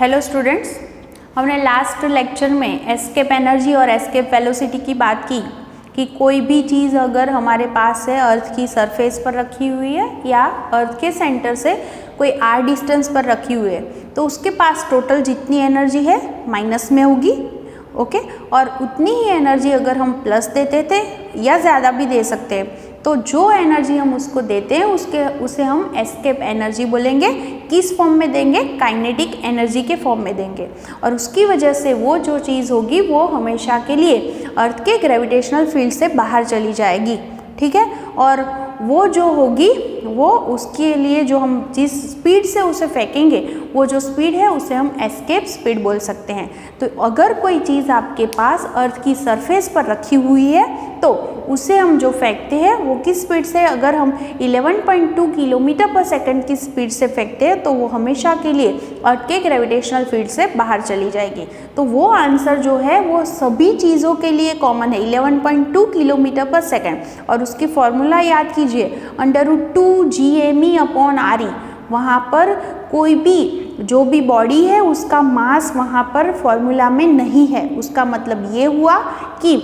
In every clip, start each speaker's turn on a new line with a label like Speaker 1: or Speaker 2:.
Speaker 1: Hello students, हमने last lecture में escape energy और एस्केप वेलोसिटी की बात की कि कोई भी चीज़ अगर हमारे पास है अर्थ की सरफेस पर रखी हुई है या अर्थ के सेंटर से कोई r डिस्टेंस पर रखी हुई है तो उसके पास टोटल जितनी एनर्जी है माइनस में होगी, ओके। और उतनी ही एनर्जी अगर हम प्लस देते थे या ज़्यादा भी दे सकते हैं तो जो एनर्जी हम उसको देते हैं उसे हम एस्केप एनर्जी बोलेंगे। किस फॉर्म में देंगे? काइनेटिक एनर्जी के फॉर्म में देंगे। और उसकी वजह से वो जो चीज़ होगी वो हमेशा के लिए अर्थ के ग्रेविटेशनल फील्ड से बाहर चली जाएगी, ठीक है। और वो जो होगी वो उसके लिए जो हम जिस स्पीड से उसे फेंकेंगे वो जो स्पीड है उसे हम एस्केप स्पीड बोल सकते हैं। तो अगर कोई चीज़ आपके पास अर्थ की सरफेस पर रखी हुई है तो उसे हम जो फेंकते हैं वो किस स्पीड से, अगर हम 11.2 किलोमीटर पर सेकंड की स्पीड से फेंकते हैं तो वो हमेशा के लिए अर्थ के ग्रेविटेशनल फील्ड से बाहर चली जाएगी। तो वो आंसर जो है वो सभी चीज़ों के लिए कॉमन है, 11.2 किलोमीटर पर सेकंड। और उसकी फॉर्मूला याद कीजिए, √2gme/re। वहाँ पर कोई भी जो भी बॉडी है उसका मास वहाँ पर फॉर्मूला में नहीं है। उसका मतलब ये हुआ कि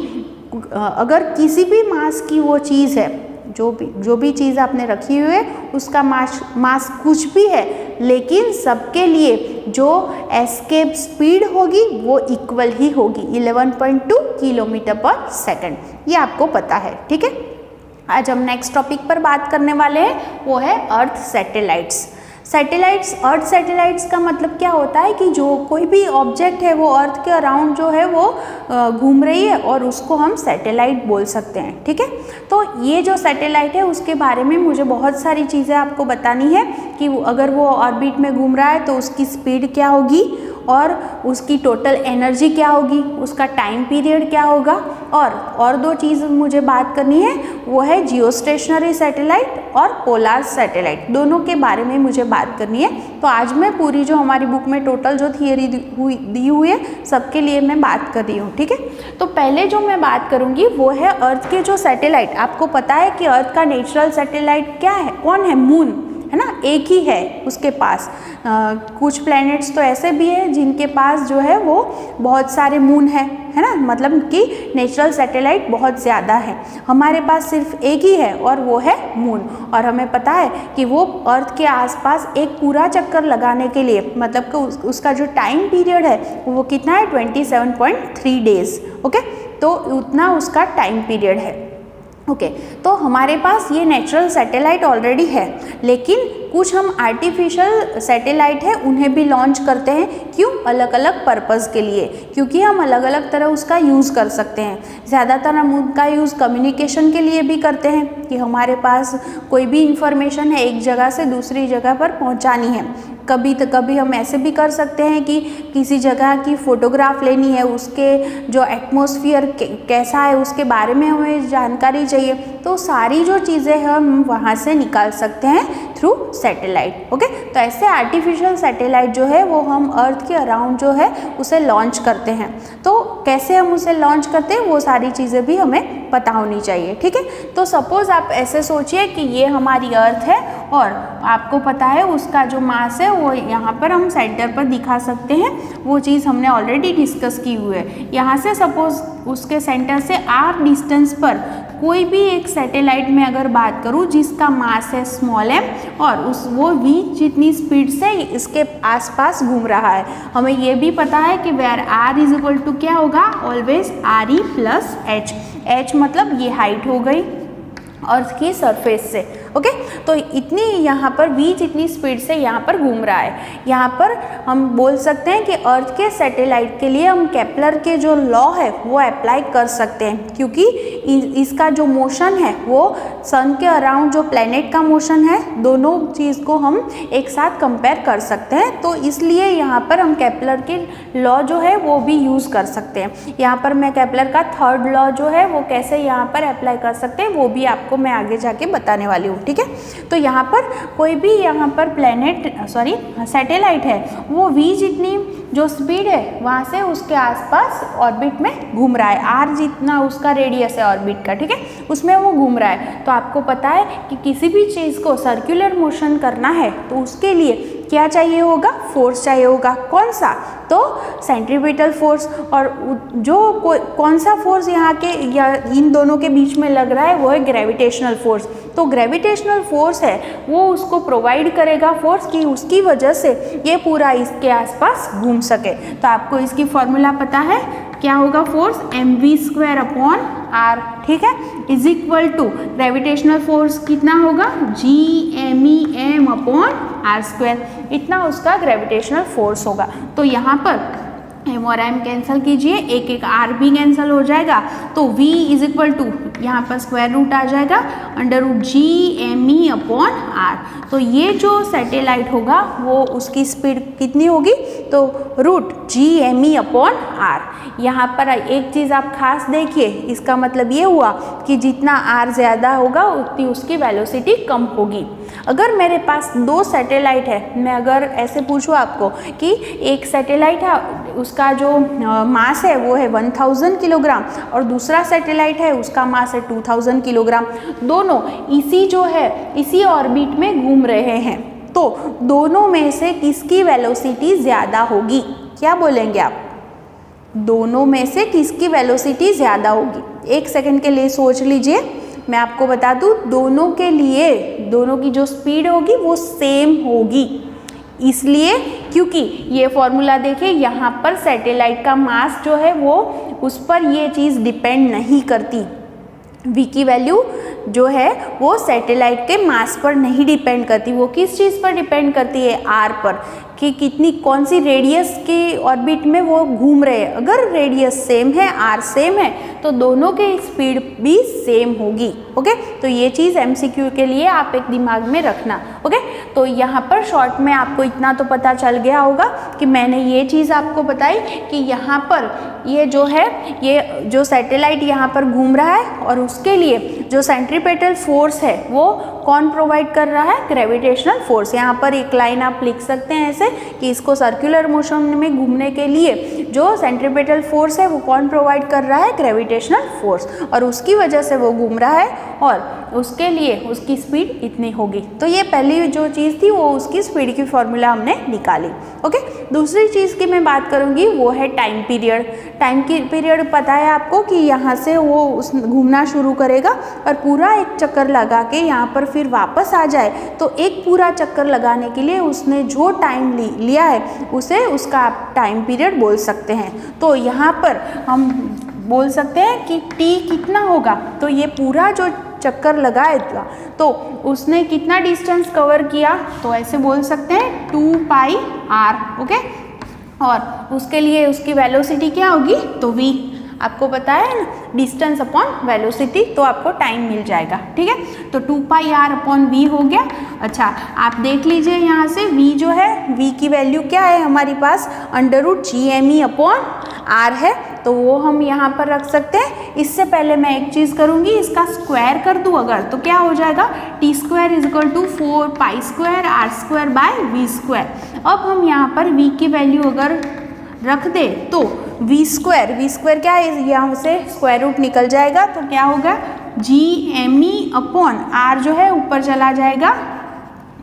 Speaker 1: अगर किसी भी मास की वो चीज़ है, जो भी चीज़ आपने रखी हुई है उसका मास कुछ भी है, लेकिन सबके लिए जो एस्केप स्पीड होगी वो इक्वल ही होगी, 11.2 किलोमीटर पर सेकंड। ये आपको पता है, ठीक है। आज हम नेक्स्ट टॉपिक पर बात करने वाले हैं, वो है अर्थ सैटेलाइट्स। अर्थ सैटेलाइट्स का मतलब क्या होता है कि जो कोई भी ऑब्जेक्ट है वो अर्थ के अराउंड जो है वो घूम रही है और उसको हम सैटेलाइट बोल सकते हैं, ठीक है। तो ये जो सैटेलाइट है उसके बारे में मुझे बहुत सारी चीज़ें आपको बतानी है कि अगर वो ऑर्बिट में घूम रहा है तो उसकी स्पीड क्या होगी और उसकी टोटल एनर्जी क्या होगी, उसका टाइम पीरियड क्या होगा। और दो चीज़ मुझे बात करनी है, वो है जियोस्टेशनरी सैटेलाइट और पोलार सैटेलाइट, दोनों के बारे में मुझे बात करनी है। तो आज मैं पूरी जो हमारी बुक में टोटल जो थियरी दी हुई है सबके लिए मैं बात कर रही हूँ, ठीक है। तो पहले जो मैं बात करूँगी वो है अर्थ के जो सैटेलाइट। आपको पता है कि अर्थ का नेचुरल सैटेलाइट क्या है, कौन है? मून है ना, एक ही है उसके पास। कुछ प्लैनेट्स तो ऐसे भी है जिनके पास जो है वो बहुत सारे मून है ना, मतलब कि नेचुरल सैटेलाइट बहुत ज़्यादा है। हमारे पास सिर्फ एक ही है और वो है मून। और हमें पता है कि वो अर्थ के आसपास एक पूरा चक्कर लगाने के लिए, मतलब कि उसका जो टाइम पीरियड है वो कितना है, 27.3 डेज, ओके। तो उतना उसका टाइम पीरियड है, ओके। तो हमारे पास ये नेचुरल सैटेलाइट ऑलरेडी है, लेकिन कुछ हम आर्टिफिशियल सैटेलाइट है उन्हें भी लॉन्च करते हैं। क्यों? अलग अलग पर्पज़ के लिए, क्योंकि हम अलग अलग तरह उसका यूज़ कर सकते हैं। ज़्यादातर हम उनका यूज़ कम्युनिकेशन के लिए भी करते हैं कि हमारे पास कोई भी इंफॉर्मेशन है एक जगह से दूसरी जगह पर पहुंचानी है। कभी हम ऐसे भी कर सकते हैं कि किसी जगह की फ़ोटोग्राफ लेनी है, उसके जो एटमॉस्फेयर कैसा है उसके बारे में हमें जानकारी चाहिए, तो सारी जो चीज़ें हम वहाँ से निकाल सकते हैं थ्रू सैटेलाइट, ओके। तो ऐसे आर्टिफिशियल सैटेलाइट जो है वो हम अर्थ के अराउंड जो है उसे लॉन्च करते हैं। तो कैसे हम उसे लॉन्च करते हैं वो सारी चीज़ें भी हमें पता होनी चाहिए, ठीक है। तो सपोज़ आप ऐसे सोचिए कि ये हमारी अर्थ है और आपको पता है उसका जो मास है वो यहाँ पर हम सेंटर पर दिखा सकते हैं। वो चीज़ हमने ऑलरेडी डिस्कस की हुई है। यहाँ से सपोज़ उसके सेंटर से r डिस्टेंस पर कोई भी एक सैटेलाइट में अगर बात करूँ जिसका मास है स्मॉल m और वो v जितनी स्पीड से इसके आसपास घूम रहा है, हमें ये भी पता है कि where r is equal to क्या होगा, always re plus h। h मतलब ये हाइट हो गई अर्थ की सरफेस से, ओके। तो इतनी यहाँ पर v जितनी स्पीड से यहाँ पर घूम रहा है। यहाँ पर हम बोल सकते हैं कि अर्थ के सैटेलाइट के लिए हम केपलर के जो लॉ है वो अप्लाई कर सकते हैं, क्योंकि इसका जो मोशन है वो सन के अराउंड जो प्लैनेट का मोशन है, दोनों चीज़ को हम एक साथ कंपेयर कर सकते हैं। तो इसलिए यहाँ पर हम केपलर के लॉ जो है वो भी यूज़ कर सकते हैं। यहाँ पर मैं केपलर का थर्ड लॉ जो है वो कैसे यहाँ पर अप्लाई कर सकते हैं वो भी आपको मैं आगे जाके बताने वाली हूँ, ठीक है। तो यहाँ पर कोई भी यहाँ पर सैटेलाइट है वो v जितनी जो स्पीड है वहाँ से उसके आसपास ऑर्बिट में घूम रहा है, r जितना उसका रेडियस है ऑर्बिट का, ठीक है, उसमें वो घूम रहा है। तो आपको पता है कि किसी भी चीज़ को सर्कुलर मोशन करना है तो उसके लिए क्या चाहिए होगा, फोर्स चाहिए होगा। कौन सा, तो सेंट्रीपिटल फोर्स। और जो कौन सा फोर्स यहाँ के या इन दोनों के बीच में लग रहा है वो है ग्रेविटेशनल फोर्स। तो ग्रेविटेशनल फोर्स है वो उसको प्रोवाइड करेगा फोर्स की उसकी वजह से ये पूरा इसके आसपास घूम सके। तो आपको इसकी फॉर्मूला पता है, क्या होगा, फोर्स mv² अपॉन r, ठीक है, is equal to gravitational force कितना होगा, Gmem अपॉन r², इतना उसका ग्रेविटेशनल फोर्स होगा। तो यहाँ पर m और m कैंसिल कीजिए, एक एक r भी कैंसिल हो जाएगा, तो v इज इक्वल टू यहाँ पर स्क्वायर रूट आ जाएगा √Gme अपॉन r। तो ये जो सैटेलाइट होगा वो उसकी स्पीड कितनी होगी, तो √Gme अपॉन r। यहाँ पर एक चीज़ आप खास देखिए, इसका मतलब ये हुआ कि जितना r ज़्यादा होगा उतनी उसकी वेलोसिटी कम होगी। अगर मेरे पास दो सैटेलाइट है, मैं अगर ऐसे पूछूँ आपको कि एक सैटेलाइट है उसका जो मास है वो है 1000 किलोग्राम और दूसरा सैटेलाइट है उसका मास है 2000 किलोग्राम, दोनों इसी जो है इसी ऑर्बिट में घूम रहे हैं, तो दोनों में से किसकी वेलोसिटी ज़्यादा होगी, क्या बोलेंगे आप, दोनों में से किसकी वेलोसिटी ज़्यादा होगी। एक सेकंड के लिए सोच लीजिए, मैं आपको बता दूं दोनों के लिए दोनों की जो स्पीड होगी वो सेम होगी, इसलिए क्योंकि ये फॉर्मूला देखिए यहाँ पर सैटेलाइट का मास जो है वो उस पर ये चीज़ डिपेंड नहीं करती, v की वैल्यू जो है वो सैटेलाइट के मास पर नहीं डिपेंड करती, वो किस चीज़ पर डिपेंड करती है, r पर, कि कितनी कौन सी रेडियस के ऑर्बिट में वो घूम रहे हैं। अगर रेडियस सेम है, r सेम है, तो दोनों की स्पीड भी सेम होगी। ओके, तो ये चीज़ MCQ के लिए आप एक दिमाग में रखना। ओके, तो यहाँ पर शॉर्ट में आपको इतना तो पता चल गया होगा कि मैंने ये चीज़ आपको बताई कि यहाँ पर ये जो है ये जो सैटेलाइट यहाँ पर घूम रहा है और उसके लिए जो सेंट्रीपेटल फोर्स है वो कौन प्रोवाइड कर रहा है, ग्रेविटेशनल फोर्स। यहाँ पर एक लाइन आप लिख सकते हैं ऐसे कि इसको सर्कुलर मोशन में घूमने के लिए जो सेंट्रीपेटल फोर्स है वो कौन प्रोवाइड कर रहा है, ग्रेविटेशनल फोर्स, और उसकी वजह से वो घूम रहा है और उसके लिए उसकी स्पीड इतनी होगी। तो ये पहली जो चीज़ थी वो उसकी स्पीड की फॉर्मूला हमने निकाली। ओके, दूसरी चीज़ की मैं बात करूँगी वो है टाइम पीरियड। टाइम की पीरियड पता है आपको कि यहाँ से वो घूमना शुरू करेगा और पूरा एक चक्कर लगा के यहाँ पर फिर वापस आ जाए, तो एक पूरा चक्कर लगाने के लिए उसने जो टाइम लिया है उसे उसका आप टाइम पीरियड बोल सकते हैं। तो यहाँ पर हम बोल सकते हैं कि t कितना होगा, तो ये पूरा जो चक्कर लगाएगा तो उसने कितना डिस्टेंस कवर किया, तो ऐसे बोल सकते हैं 2πr। ओके, और उसके लिए उसकी वेलोसिटी क्या होगी, तो v, आपको पता है ना, डिस्टेंस अपॉन वेलोसिटी, तो आपको टाइम मिल जाएगा। ठीक है, तो 2πr अपॉन v हो गया। अच्छा, आप देख लीजिए यहाँ से v जो है, v की वैल्यू क्या है हमारे पास, √Gme अपॉन r है, तो वो हम यहाँ पर रख सकते हैं। इससे पहले मैं एक चीज़ करूँगी, इसका स्क्वायर कर दूँ अगर, तो क्या हो जाएगा, t² is equal to 4π² r² bye v²। अब हम यहाँ पर v की वैल्यू अगर रख दे तो v² क्या है, यहाँ से स्क्वायर रूट निकल जाएगा, तो क्या होगा, Gme अपॉन r जो है ऊपर चला जाएगा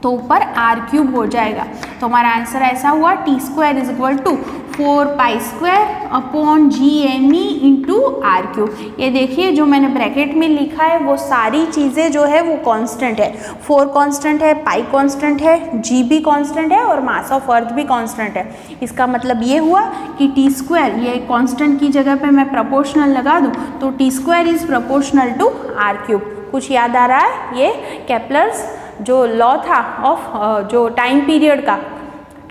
Speaker 1: तो ऊपर r³ हो जाएगा। तो हमारा आंसर ऐसा हुआ t² is equal to 4π² upon Gme into r³। ये देखिए जो मैंने ब्रैकेट में लिखा है वो सारी चीज़ें जो है वो कांस्टेंट है, 4 कांस्टेंट है, पाई कांस्टेंट है, g भी कांस्टेंट है और मास ऑफ अर्थ भी कांस्टेंट है। इसका मतलब ये हुआ कि t², ये कांस्टेंट की जगह पे मैं प्रोपोर्शनल लगा दूँ तो t² is proportional to r³। कुछ याद आ रहा है, ये केपलर्स जो लॉ था ऑफ जो टाइम पीरियड का,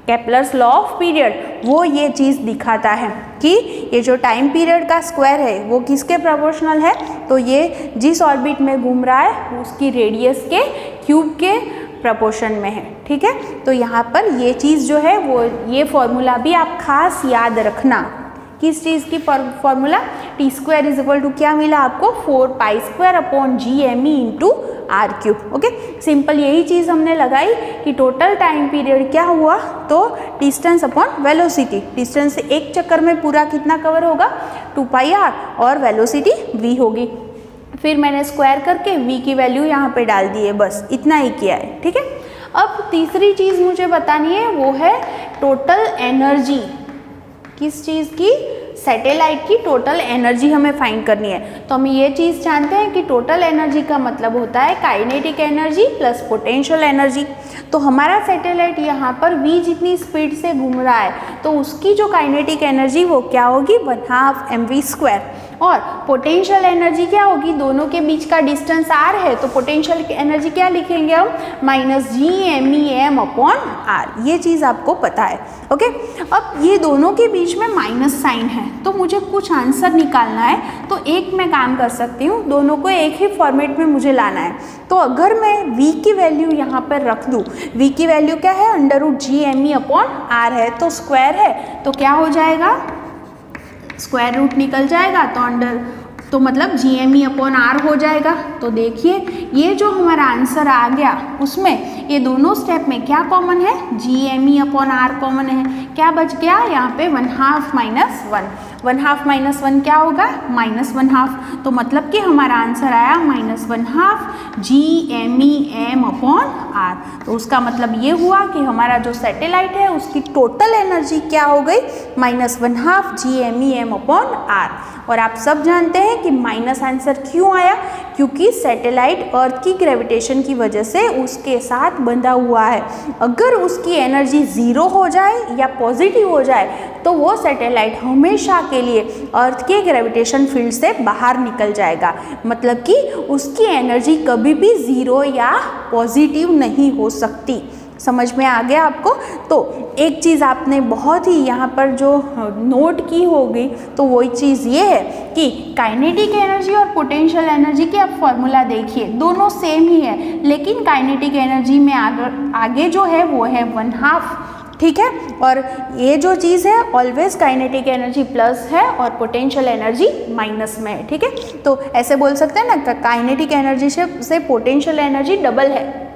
Speaker 1: केपलर्स लॉ ऑफ पीरियड, वो ये चीज़ दिखाता है कि ये जो टाइम पीरियड का स्क्वायर है वो किसके प्रोपोर्शनल है, तो ये जिस ऑर्बिट में घूम रहा है उसकी रेडियस के क्यूब के प्रोपोर्शन में है। ठीक है, तो यहाँ पर ये चीज़ जो है वो ये फॉर्मूला भी आप खास याद रखना। किस चीज़ की formula, t² is equal to क्या मिला आपको, 4π² upon Gme into r³। Okay, simple यही चीज़ हमने लगाई कि टोटल टाइम पीरियड क्या हुआ, तो डिस्टेंस अपॉन वेलोसिटी, डिस्टेंस से एक चक्कर में पूरा कितना कवर होगा, 2πr, और वेलोसिटी v होगी। फिर मैंने स्क्वायर करके v की वैल्यू यहाँ पे डाल दी है, बस इतना ही किया है। ठीक है, अब तीसरी चीज़ मुझे बतानी है, वो है टोटल एनर्जी। किस चीज़ की? सैटेलाइट की टोटल एनर्जी हमें फाइंड करनी है। तो हम ये चीज़ जानते हैं कि टोटल एनर्जी का मतलब होता है kinetic energy plus potential energy. तो हमारा सैटेलाइट यहाँ पर v जितनी स्पीड से घूम रहा है, तो उसकी जो काइनेटिक एनर्जी वो क्या होगी? 1/2 mv²। और पोटेंशियल एनर्जी क्या होगी? दोनों के बीच का डिस्टेंस r है, तो पोटेंशियल एनर्जी क्या लिखेंगे हम? -GMEM/r। ये चीज़ आपको पता है। ओके, अब ये दोनों के बीच में माइनस साइन है, तो मुझे कुछ आंसर निकालना है। तो एक मैं काम कर सकती हूँ, दोनों को एक ही फॉर्मेट में मुझे लाना है। तो अगर मैं v की वैल्यू यहाँ पर रख दूँ, v की वैल्यू क्या है? √GME/r है, तो स्क्वायर है, तो क्या हो जाएगा? स्क्वायर रूट निकल जाएगा, तो मतलब GME/r हो जाएगा। तो देखिए ये जो हमारा आंसर आ गया, उसमें ये दोनों स्टेप में क्या कॉमन है? GME/r कॉमन है। क्या बच गया यहाँ पे? 1/2 - 1। 1/2 - 1 क्या होगा? -1/2। तो मतलब कि हमारा आंसर आया -1/2 GMEM/r। तो उसका मतलब ये हुआ कि हमारा जो सैटेलाइट है उसकी टोटल एनर्जी क्या हो गई? -1/2 GMEM/r। और आप सब जानते हैं कि माइनस आंसर क्यों आया? क्योंकि सैटेलाइट अर्थ की ग्रेविटेशन की वजह से उसके साथ बंधा हुआ है। अगर उसकी एनर्जी ज़ीरो हो जाए या पॉजिटिव हो जाए, तो वो सैटेलाइट हमेशा के लिए अर्थ के ग्रेविटेशन फील्ड से बाहर निकल जाएगा। मतलब कि उसकी एनर्जी कभी भी ज़ीरो या पॉजिटिव नहीं हो सकती। समझ में आ गया आपको? तो एक चीज़ आपने बहुत ही यहाँ पर जो नोट की होगी, तो वही चीज़ ये है कि काइनेटिक एनर्जी और पोटेंशियल एनर्जी के आप फॉर्मूला देखिए, दोनों सेम ही है, लेकिन काइनेटिक एनर्जी में आगे जो है वो है 1/2। ठीक है, और ये जो चीज़ है ऑलवेज काइनेटिक एनर्जी प्लस है और पोटेंशियल एनर्जी माइनस में है। ठीक है, तो ऐसे बोल सकते हैं ना, काइनेटिक एनर्जी से पोटेंशियल एनर्जी डबल है,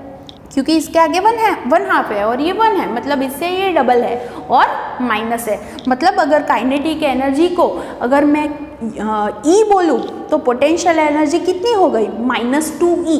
Speaker 1: क्योंकि इसके आगे 1/2 है और ये 1 है, मतलब इससे ये डबल है और माइनस है। मतलब अगर काइनेटिक एनर्जी को अगर मैं E बोलूँ, तो पोटेंशियल एनर्जी कितनी हो गई? -2E।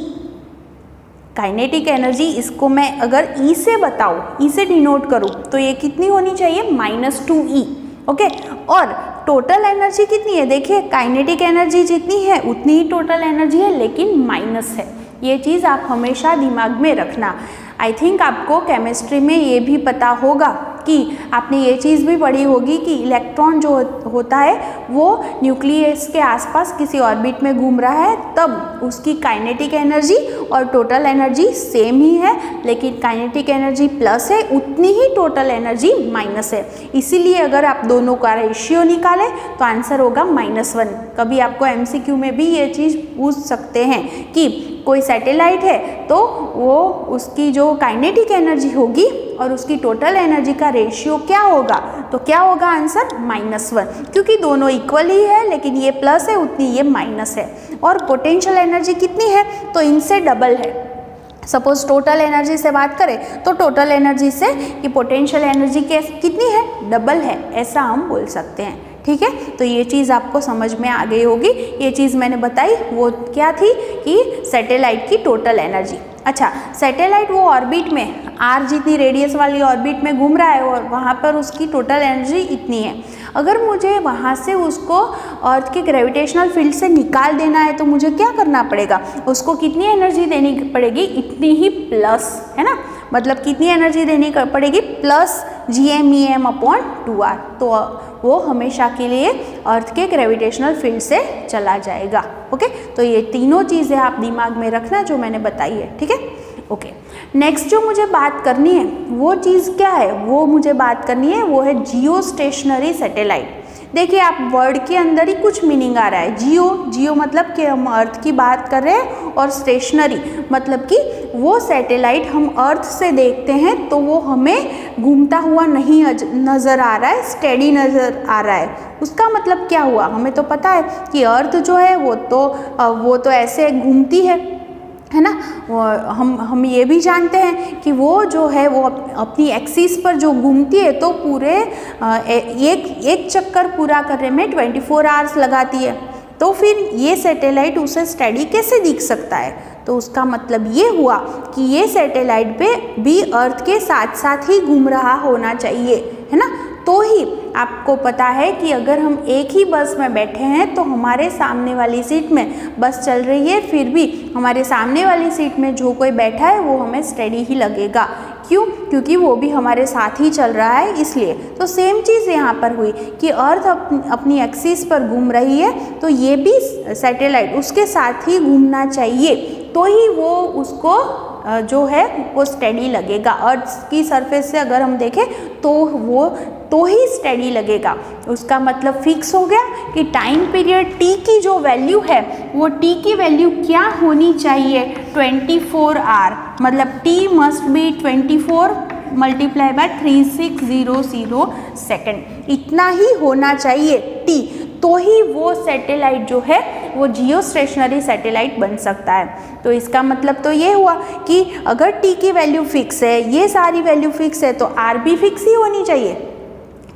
Speaker 1: काइनेटिक एनर्जी इसको मैं अगर E से बताऊँ, E से डिनोट करूँ, तो ये कितनी होनी चाहिए? -2E। ओके, और टोटल एनर्जी कितनी है? देखिए काइनेटिक एनर्जी जितनी है उतनी ही टोटल एनर्जी है, लेकिन माइनस है। ये चीज़ आप हमेशा दिमाग में रखना। आई थिंक आपको केमिस्ट्री में ये भी पता होगा कि आपने ये चीज़ भी पढ़ी होगी कि इलेक्ट्रॉन जो होता है वो न्यूक्लियस के आसपास किसी ऑर्बिट में घूम रहा है, तब उसकी काइनेटिक एनर्जी और टोटल एनर्जी सेम ही है, लेकिन काइनेटिक एनर्जी प्लस है, उतनी ही टोटल एनर्जी माइनस है। इसीलिए अगर आप दोनों का रेशियो निकालें तो आंसर होगा -1। कभी आपको MCQ में भी ये चीज़ पूछ सकते हैं कि कोई सैटेलाइट है तो वो उसकी जो काइनेटिक एनर्जी होगी और उसकी टोटल एनर्जी का रेशियो क्या होगा? तो क्या होगा आंसर? -1, क्योंकि दोनों इक्वल ही है, लेकिन ये प्लस है उतनी ये माइनस है। और पोटेंशियल एनर्जी कितनी है? तो इनसे डबल है। सपोज टोटल एनर्जी से बात करें तो टोटल एनर्जी से ये पोटेंशियल एनर्जी कितनी है? डबल है, ऐसा हम बोल सकते हैं। ठीक है, तो ये चीज़ आपको समझ में आ गई होगी। ये चीज़ मैंने बताई वो क्या थी कि सैटेलाइट की टोटल एनर्जी। अच्छा, सैटेलाइट वो ऑर्बिट में r जितनी रेडियस वाली ऑर्बिट में घूम रहा है और वहाँ पर उसकी टोटल एनर्जी इतनी है। अगर मुझे वहाँ से उसको अर्थ के ग्रेविटेशनल फील्ड से निकाल देना है तो मुझे क्या करना पड़ेगा? उसको कितनी एनर्जी देनी पड़ेगी? इतनी ही प्लस, है ना, मतलब कितनी एनर्जी देनी पड़ेगी? Plus GMEM/2r। तो वो हमेशा के लिए अर्थ के ग्रेविटेशनल फील्ड से चला जाएगा। ओके, तो ये तीनों चीज़ें आप दिमाग में रखना जो मैंने बताई है। ठीक है, ओके। नेक्स्ट जो मुझे बात करनी है वो चीज़ क्या है? वो मुझे बात करनी है वो है जियो स्टेशनरी सैटेलाइट। देखिए आप वर्ड के अंदर ही कुछ मीनिंग आ रहा है। जियो मतलब कि हम अर्थ की बात कर रहे हैं, और स्टेशनरी मतलब कि वो सैटेलाइट हम अर्थ से देखते हैं तो वो हमें घूमता हुआ नहीं नज़र आ रहा है, स्टेडी नज़र आ रहा है। उसका मतलब क्या हुआ? हमें तो पता है कि अर्थ जो है वो तो ऐसे घूमती है ना। हम ये भी जानते हैं कि वो जो है वो अपनी एक्सिस पर जो घूमती है तो पूरे एक चक्कर पूरा करने में 24 आवर्स लगाती है। तो फिर ये सैटेलाइट उसे स्टडी कैसे दिख सकता है? तो उसका मतलब ये हुआ कि ये सैटेलाइट पे भी अर्थ के साथ साथ ही घूम रहा होना चाहिए, है ना। तो ही आपको पता है कि अगर हम एक ही बस में बैठे हैं तो हमारे सामने वाली सीट में बस चल रही है, फिर भी हमारे सामने वाली सीट में जो कोई बैठा है वो हमें स्टेडी ही लगेगा। क्यों? क्योंकि वो भी हमारे साथ ही चल रहा है इसलिए। तो सेम चीज़ यहाँ पर हुई कि अर्थ अपनी एक्सिस पर घूम रही है, तो ये भी सैटेलाइट उसके साथ ही घूमना चाहिए, तो ही वो उसको जो है वो स्टेडी लगेगा। अर्थ की सरफेस से अगर हम देखें तो ही स्टेडी लगेगा। उसका मतलब फिक्स हो गया कि टाइम पीरियड t की जो वैल्यू है वो t की वैल्यू क्या होनी चाहिए, 24 आवर, मतलब t must be 24 multiply by 3600 second, इतना ही होना चाहिए t, तो ही वो सैटेलाइट जो है वो जियो स्टेशनरी सैटेलाइट बन सकता है। तो इसका मतलब तो ये हुआ कि अगर t की वैल्यू फिक्स है, ये सारी वैल्यू फिक्स है, तो r भी फिक्स ही होनी चाहिए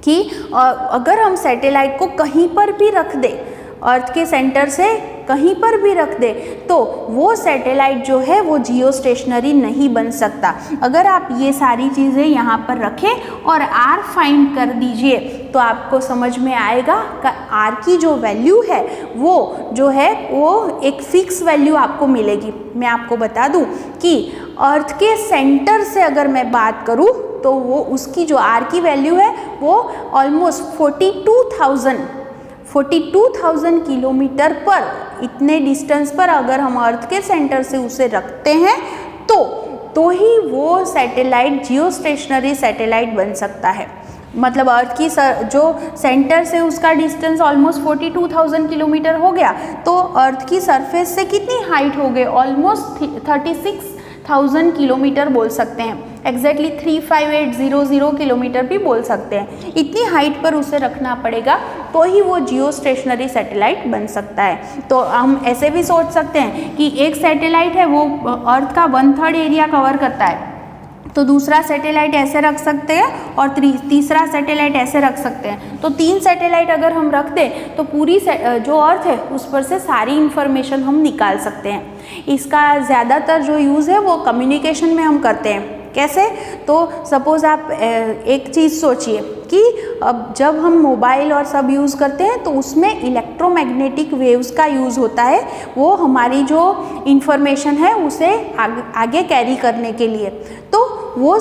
Speaker 1: कि अगर हम सैटेलाइट को कहीं पर भी रख दें, अर्थ के सेंटर से कहीं पर भी रख दे, तो वो सैटेलाइट जो है वो जियो स्टेशनरी नहीं बन सकता। अगर आप ये सारी चीज़ें यहाँ पर रखें और r फाइंड कर दीजिए तो आपको समझ में आएगा कि r की जो वैल्यू है वो जो है वो एक फिक्स वैल्यू आपको मिलेगी। मैं आपको बता दूँ कि अर्थ के सेंटर से अगर मैं बात करूँ तो वो उसकी जो r की वैल्यू है वो ऑलमोस्ट 42,000 किलोमीटर पर, इतने डिस्टेंस पर अगर हम अर्थ के सेंटर से उसे रखते हैं तो ही वो सैटेलाइट जियो स्टेशनरी सैटेलाइट बन सकता है। मतलब अर्थ की जो सेंटर से उसका डिस्टेंस ऑलमोस्ट 42,000 किलोमीटर हो गया, तो अर्थ की सरफेस से कितनी हाइट हो गई, ऑलमोस्ट 36,000 किलोमीटर बोल सकते हैं, एग्जैक्टली 35800 किलोमीटर भी बोल सकते हैं। इतनी हाइट पर उसे रखना पड़ेगा तो ही वो जियो स्टेशनरी सैटेलाइट बन सकता है। तो हम ऐसे भी सोच सकते हैं कि एक सैटेलाइट है वो अर्थ का 1/3 एरिया कवर करता है, तो दूसरा सैटेलाइट ऐसे रख सकते हैं और तीसरा सैटेलाइट ऐसे रख सकते हैं। तो 3 सैटेलाइट अगर हम रख दें तो पूरी जो अर्थ है उस पर से सारी इंफॉर्मेशन हम निकाल सकते हैं। इसका ज़्यादातर जो यूज़ है वो कम्युनिकेशन में हम करते हैं। कैसे? तो सपोज़ आप एक चीज़ सोचिए कि अब जब हम मोबाइल और सब यूज़ करते हैं तो उसमें इलेक्ट्रोमैग्नेटिक वेव्स का यूज़ होता है, वो हमारी जो इंफॉर्मेशन है उसे आगे कैरी करने के लिए। तो वो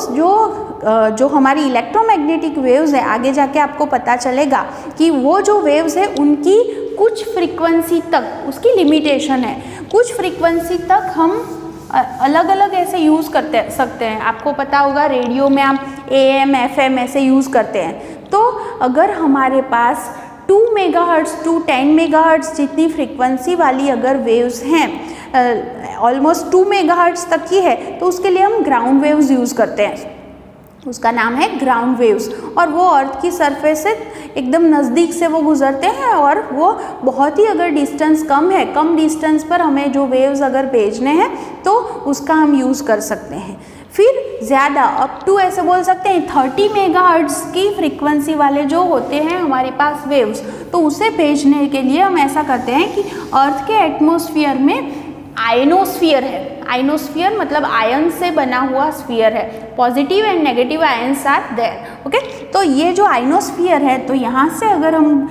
Speaker 1: जो हमारी इलेक्ट्रोमैग्नेटिक वेव्स है, आगे जाके आपको पता चलेगा कि वो जो वेव्स है उनकी कुछ फ्रीक्वेंसी तक उसकी लिमिटेशन है, कुछ फ्रीक्वेंसी तक हम अलग अलग ऐसे यूज़ करते सकते हैं। आपको पता होगा रेडियो में आप AM FM ऐसे यूज़ करते हैं। तो अगर हमारे पास 2 मेगाहर्ट्ज़ टू 10 मेगाहर्ट्ज़ जितनी फ्रीक्वेंसी वाली अगर वेव्स हैं, ऑलमोस्ट 2 मेगाहर्ट्ज़ तक की है, तो उसके लिए हम ग्राउंड वेव्स यूज़ करते हैं, उसका नाम है ग्राउंड वेव्स। और वो अर्थ की सरफेस से एकदम नज़दीक से वो गुजरते हैं और वो बहुत ही अगर डिस्टेंस कम है, कम डिस्टेंस पर हमें जो वेव्स अगर भेजने हैं तो उसका हम यूज़ कर सकते हैं। फिर ज़्यादा अप टू ऐसे बोल सकते हैं 30 मेगाहर्ट्ज़ की फ्रीक्वेंसी वाले जो होते हैं हमारे पास वेव्स, तो उसे भेजने के लिए हम ऐसा करते हैं कि अर्थ के एटमॉस्फेयर में आयनोस्फीयर है। आयनोस्फीयर मतलब आयन से बना हुआ स्फीयर है, positive and negative ions are there. Okay, तो ये जो आयनोस्फीयर है, तो यहाँ से अगर हम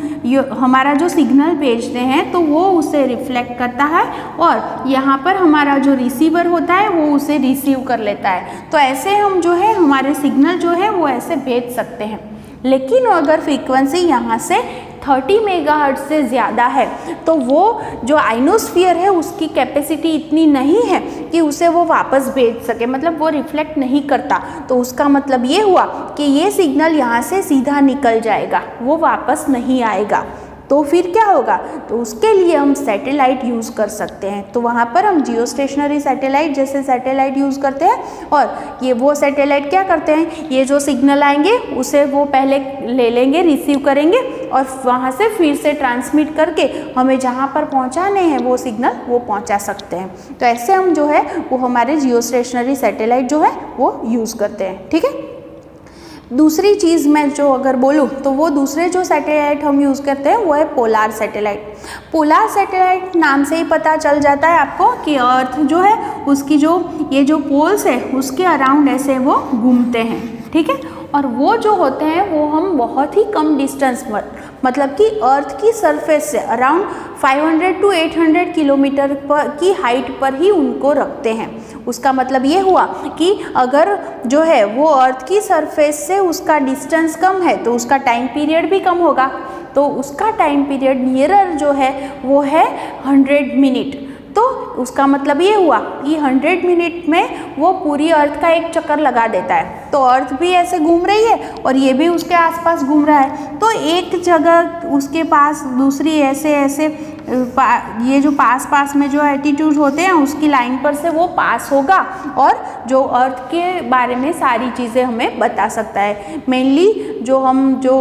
Speaker 1: हमारा जो सिग्नल भेजते हैं तो वो उसे रिफ्लेक्ट करता है और यहाँ पर हमारा जो रिसीवर होता है वो उसे रिसीव कर लेता है। तो ऐसे हम जो है हमारे सिग्नल जो है वो ऐसे भेज सकते हैं। लेकिन अगर फ्रीक्वेंसी यहाँ से 30 मेगाहर्ट्ज़ से ज़्यादा है तो वो जो आइनोस्फीयर है उसकी कैपेसिटी इतनी नहीं है कि उसे वो वापस भेज सके, मतलब वो रिफ्लेक्ट नहीं करता। तो उसका मतलब ये हुआ कि ये सिग्नल यहाँ से सीधा निकल जाएगा, वो वापस नहीं आएगा। तो फिर क्या होगा? तो उसके लिए हम सैटेलाइट यूज़ कर सकते हैं। तो वहाँ पर हम जियो स्टेशनरी सैटेलाइट जैसे सैटेलाइट यूज़ करते हैं और ये वो सैटेलाइट क्या करते हैं, ये जो सिग्नल आएंगे उसे वो पहले ले लेंगे, रिसीव करेंगे और वहाँ से फिर से ट्रांसमिट करके हमें जहाँ पर पहुँचाने हैं वो सिग्नल वो पहुँचा सकते हैं। तो ऐसे हम जो है वो हमारे जियो स्टेशनरी सैटेलाइट जो है वो यूज़ करते हैं। ठीक है, दूसरी चीज़ मैं जो अगर बोलूँ तो वो दूसरे जो सैटेलाइट हम यूज़ करते हैं वो है पोलार सैटेलाइट। पोलार सैटेलाइट नाम से ही पता चल जाता है आपको कि अर्थ जो है उसकी जो ये जो पोल्स है उसके अराउंड ऐसे वो घूमते हैं, ठीक है। और वो जो होते हैं वो हम बहुत ही कम डिस्टेंस पर, मतलब कि अर्थ की सरफेस से अराउंड 500 to 800 किलोमीटर पर की हाइट पर ही उनको रखते हैं। उसका मतलब ये हुआ कि अगर जो है वो अर्थ की सरफेस से उसका डिस्टेंस कम है तो उसका टाइम पीरियड भी कम होगा, तो उसका टाइम पीरियड नियरर जो है वो है 100 मिनट। तो उसका मतलब ये हुआ कि 100 मिनट में वो पूरी अर्थ का एक चक्कर लगा देता है। तो अर्थ भी ऐसे घूम रही है और ये भी उसके आसपास घूम रहा है, तो एक जगह उसके पास दूसरी ऐसे ऐसे ये जो पास में जो एटीट्यूड होते हैं उसकी लाइन पर से वो पास होगा और जो अर्थ के बारे में सारी चीज़ें हमें बता सकता है। मेनली जो हम जो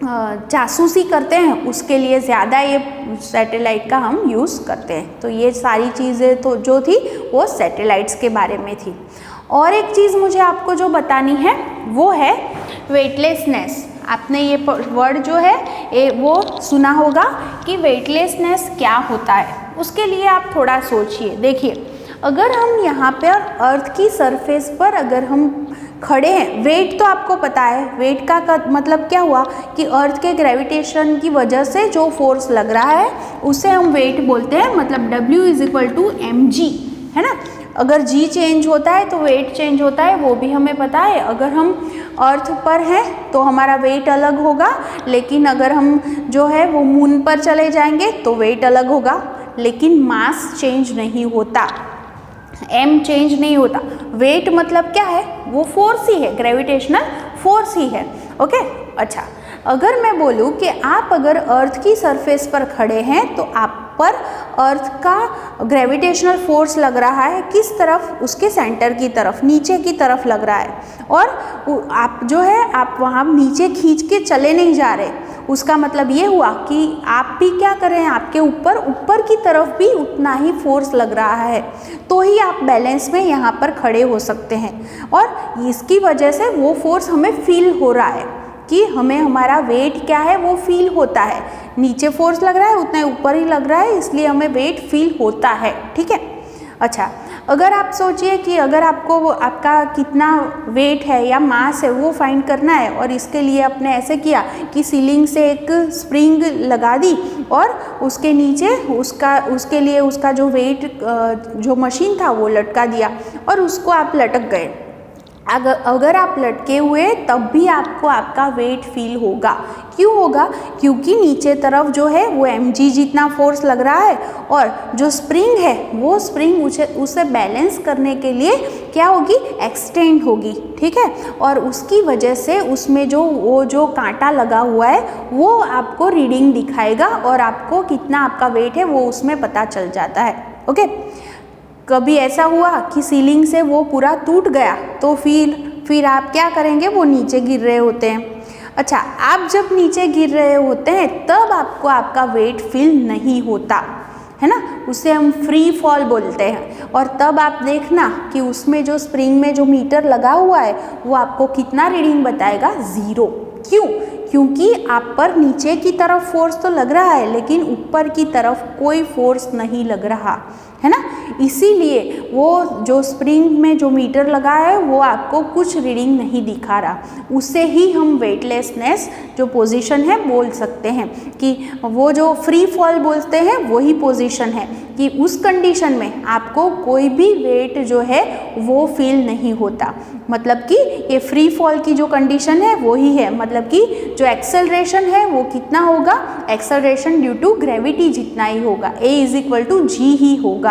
Speaker 1: जासूसी करते हैं उसके लिए ज़्यादा ये सैटेलाइट का हम यूज़ करते हैं। तो ये सारी चीज़ें तो जो थी वो सैटेलाइट्स के बारे में थी। और एक चीज़ मुझे आपको जो बतानी है वो है वेटलेसनेस। आपने ये वर्ड जो है वो सुना होगा कि वेटलेसनेस क्या होता है। उसके लिए आप थोड़ा सोचिए। देखिए, अगर हम यहाँ पर अर्थ की सरफेस पर अगर हम खड़े हैं, वेट तो आपको पता है, वेट का मतलब क्या हुआ कि अर्थ के ग्रेविटेशन की वजह से जो फोर्स लग रहा है उसे हम वेट बोलते हैं, मतलब W = mg, है ना। अगर g चेंज होता है तो वेट चेंज होता है, वो भी हमें पता है। अगर हम अर्थ पर हैं तो हमारा वेट अलग होगा, लेकिन अगर हम जो है वो मून पर चले जाएंगे तो वेट अलग होगा, लेकिन मास चेंज नहीं होता, m चेंज नहीं होता। वेट मतलब क्या है, वो फोर्स ही है, ग्रेविटेशनल फोर्स ही है। ओके, अच्छा, अगर मैं बोलूँ कि आप अगर अर्थ की सरफेस पर खड़े हैं तो आप पर अर्थ का ग्रेविटेशनल फोर्स लग रहा है किस तरफ, उसके सेंटर की तरफ, नीचे की तरफ लग रहा है, और आप जो है आप वहाँ नीचे खींच के चले नहीं जा रहे। उसका मतलब ये हुआ कि आप भी क्या कर रहे हैं, आपके ऊपर की तरफ भी उतना ही फोर्स लग रहा है, तो ही आप बैलेंस में यहाँ पर खड़े हो सकते हैं। और इसकी वजह से वो फोर्स हमें फील हो रहा है कि हमें हमारा वेट क्या है वो फील होता है। नीचे फोर्स लग रहा है उतना ऊपर ही लग रहा है, इसलिए हमें वेट फील होता है, ठीक है। अच्छा, अगर आप सोचिए कि अगर आपको आपका कितना वेट है या मास है वो फाइंड करना है, और इसके लिए आपने ऐसे किया कि सीलिंग से एक स्प्रिंग लगा दी और उसके नीचे उसके लिए उसका जो वेट जो मशीन था वो लटका दिया और उसको आप लटक गए। अगर आप लटके हुए तब भी आपको आपका वेट फील होगा। क्यों होगा? क्योंकि नीचे तरफ जो है वो mg जितना फोर्स लग रहा है, और जो स्प्रिंग है वो स्प्रिंग उसे बैलेंस करने के लिए क्या होगी, एक्सटेंड होगी, ठीक है। और उसकी वजह से उसमें जो कांटा लगा हुआ है वो आपको रीडिंग दिखाएगा और आपको कितना आपका वेट है वो उसमें पता चल जाता है। ओके, कभी ऐसा हुआ कि सीलिंग से वो पूरा टूट गया तो फिर आप क्या करेंगे, वो नीचे गिर रहे होते हैं। अच्छा, आप जब नीचे गिर रहे होते हैं तब आपको आपका वेट फील नहीं होता है ना, उसे हम फ्री फॉल बोलते हैं। और तब आप देखना कि उसमें जो स्प्रिंग में जो मीटर लगा हुआ है वो आपको कितना रीडिंग बताएगा, 0। क्यों? क्योंकि आप पर नीचे की तरफ फोर्स तो लग रहा है लेकिन ऊपर की तरफ कोई फोर्स नहीं लग रहा है ना, इसीलिए वो जो स्प्रिंग में जो मीटर लगा है वो आपको कुछ रीडिंग नहीं दिखा रहा। उससे ही हम वेटलेसनेस जो पोजीशन है बोल सकते हैं कि वो जो फ्री फॉल बोलते हैं वही पोजीशन है कि उस कंडीशन में आपको कोई भी वेट जो है वो फील नहीं होता। मतलब कि ये फ्री फॉल की जो कंडीशन है वही है, मतलब कि जो एक्सेलरेशन है वो कितना होगा, एक्सेलरेशन ड्यू टू ग्रेविटी जितना ही होगा, A = g ही होगा।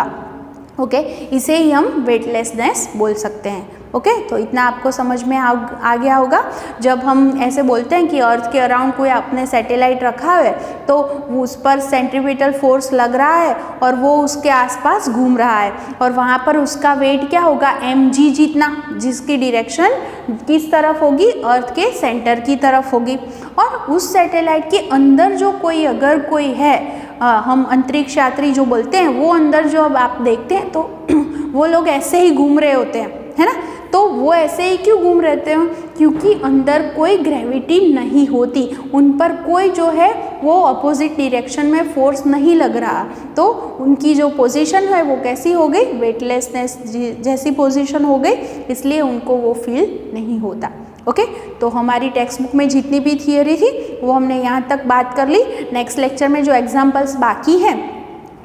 Speaker 1: ओके, इसे ही हम वेटलेसनेस बोल सकते हैं। ओके, तो इतना आपको समझ में आ गया होगा। जब हम ऐसे बोलते हैं कि अर्थ के अराउंड कोई आपने सैटेलाइट रखा है तो उस पर सेंट्रीपिटल फोर्स लग रहा है और वो उसके आसपास घूम रहा है, और वहाँ पर उसका वेट क्या होगा, mg जितना, जिसकी डायरेक्शन किस तरफ होगी, अर्थ के सेंटर की तरफ होगी। और उस सैटेलाइट के अंदर जो अगर कोई है, हम अंतरिक्ष यात्री जो बोलते हैं, वो अंदर जो अब आप देखते हैं तो वो लोग ऐसे ही घूम रहे होते हैं, है ना। तो वो ऐसे ही क्यों घूम रहते हैं? क्योंकि अंदर कोई ग्रेविटी नहीं होती, उन पर कोई जो है वो अपोजिट डायरेक्शन में फोर्स नहीं लग रहा, तो उनकी जो पोजीशन है वो कैसी हो गई? वेटलेसनेस जैसी पोजीशन हो गई, इसलिए उनको वो फील नहीं होता। ओके, तो हमारी टेक्स्ट बुक में जितनी भी थियोरी थी वो हमने यहाँ तक बात कर ली। नेक्स्ट लेक्चर में जो एग्जाम्पल्स बाकी हैं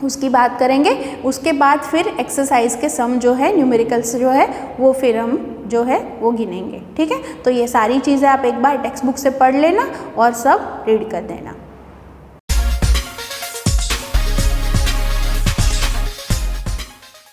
Speaker 1: उसकी बात करेंगे, उसके बाद फिर एक्सरसाइज के सम जो है, न्यूमेरिकल्स जो है वो फिर हम जो है वो गिनेंगे। ठीक है, तो ये सारी चीज़ें आप एक बार टेक्स्ट बुक से पढ़ लेना और सब रीड कर देना।